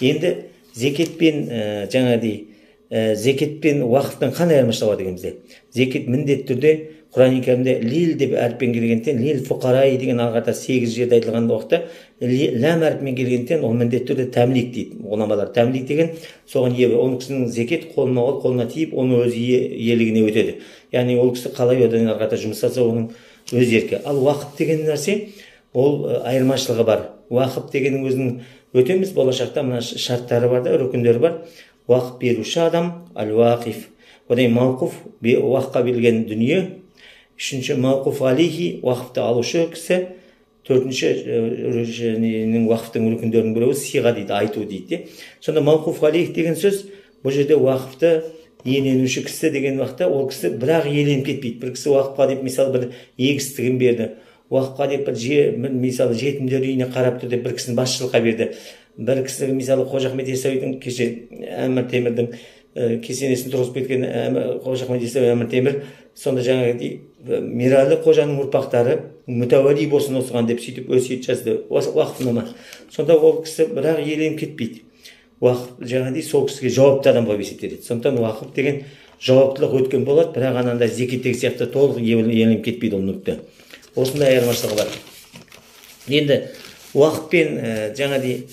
Енді зекетпен зекетпен уақыттың қандай айырмашылығы бар дегенімізде, зекет міндетті түрде Құран Кәрімде лил деп әріппен келгендіктен, лил фуқарай деген алғарда 8 жерде айтылған уақытта ләм әріппен келгендіктен ол міндетті түрде тәмлик дейді ғұламалар. Тәмлик деген соған ие, оның кісінің зекет қолына тиіп, оны өз иелігіне өтеді. Яғни ол кісі қалай одан алғарда жұмыс жасаса, оның өз еркі. Ал уақыт деген нәрсе, ол айырмашылығы бар. Уақыт дегеннің өзінің өтеміз, болашақта мына шарттары бар да, рүкіндері бар. Уақыт беруші адам, ал-уақиф. Одан мауқуф, уақытқа берілген дүние. Үшінші мауқуф алейхи, уақытты алушы кісі. Төртінші уақыттың рүкіндерінің біреуі сиға дейді, айту дейді. Сонда мауқуф алейх деген сөз, бұл жерде уақытты иеленуші кісі деген уақытта ол кісі бірақ иеленіп кетпейді. Бір кісі уақытқа деп мысалы бір егістігін берді. Уақытқа деп бір мысалы жетімдер үйіне қарап тұрды, бір кісіні басшылыққа берді. Бір кісі мысалы Қожа Ахмет Яссауидің кеше Әмір Темірдің кесенесін тұрғызып кеткен Қожа Ахмет Яссауи Әмір Темір, сонда жаңағы Мералы Қожаның ұрпақтары мүтәуәли болсын осыған деп сөйтіп өсиет жазды уақытнама. Сонда ол кісі бірақ иеленіп кетпейді. Уақыт жаңағыдай сол кісіге жауапты адам болып есептеледі. Сондықтан уақыт деген жауаптылық өткен болады, бірақ анандай зекеттегі сияқты толық иеленіп кетпейді ол мүлікті. Осындай айырмашылығы бар. Енді уақытпен жаңағыдай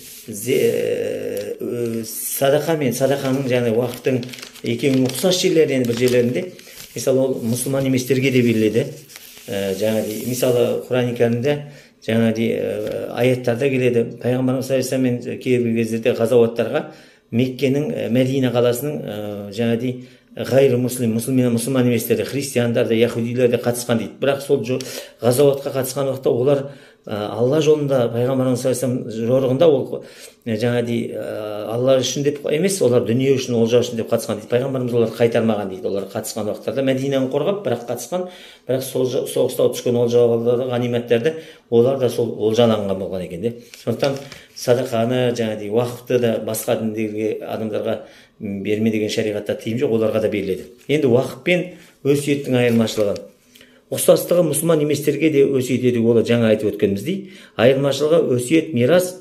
садақа мен садақаның жаңағы уақыттың екеуінің ұқсас жерлері, бір жерлерінде мысалы ол мұсылман еместерге де беріледі. Жаңағыдай мысалы Құран Кәрімде жаңағыдай аяттарда келеді. Пайғамбарымыз саллаллаху алейхи вассалам кейбір кездерде ғазауаттарға Меккенің, Мәдина қаласының жаңағыдай ғайры мұсылман еместері, христиандар да, яһудилер де қатысқан дейді. Бірақ сол ғазауатқа қатысқан уақытта олар Алла жолында, пайғамбарымыз саллаллаху алейхи вассалам жорығында ол жаңағыдай Алла үшін деп емес, олар дүние үшін, олжа үшін деп қатысқан дейді. Пайғамбарымыз олар қайтармаған дейді. Олар қатысқан уақыттарда Мәдинаны қорғап, бірақ қатысқан, бірақ сол соғыста түскен олжаларды, ғаниматтарды олар да сол олжаланған болған екен де. Сондықтан садақаны, жаңағыдай уақытты да басқа діндегі адамдарға берме деген шариғатта тыйым жоқ, оларға да беріледі. Енді уақыт пен өсиеттің айырмашылығы. Ұқсастығы мұсылман еместерге де өсиет етуге болады, жаңа айтып өткеніміздей. Айырмашылығы өсиет, мирас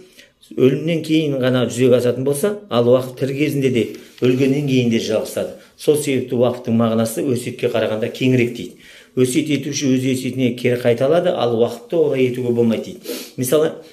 өлімнен кейін ғана жүзеге асатын болса, ал уақыт тірі кезінде де, өлгеннен кейін де жалғасады. Сол себепті уақыттың мағынасы өсиетке қарағанда кеңірек дейді. Өсиет етуші өз өсиетіне кері қайта алады, ал уақытты олай етуге болмайды дейді. Мысалы,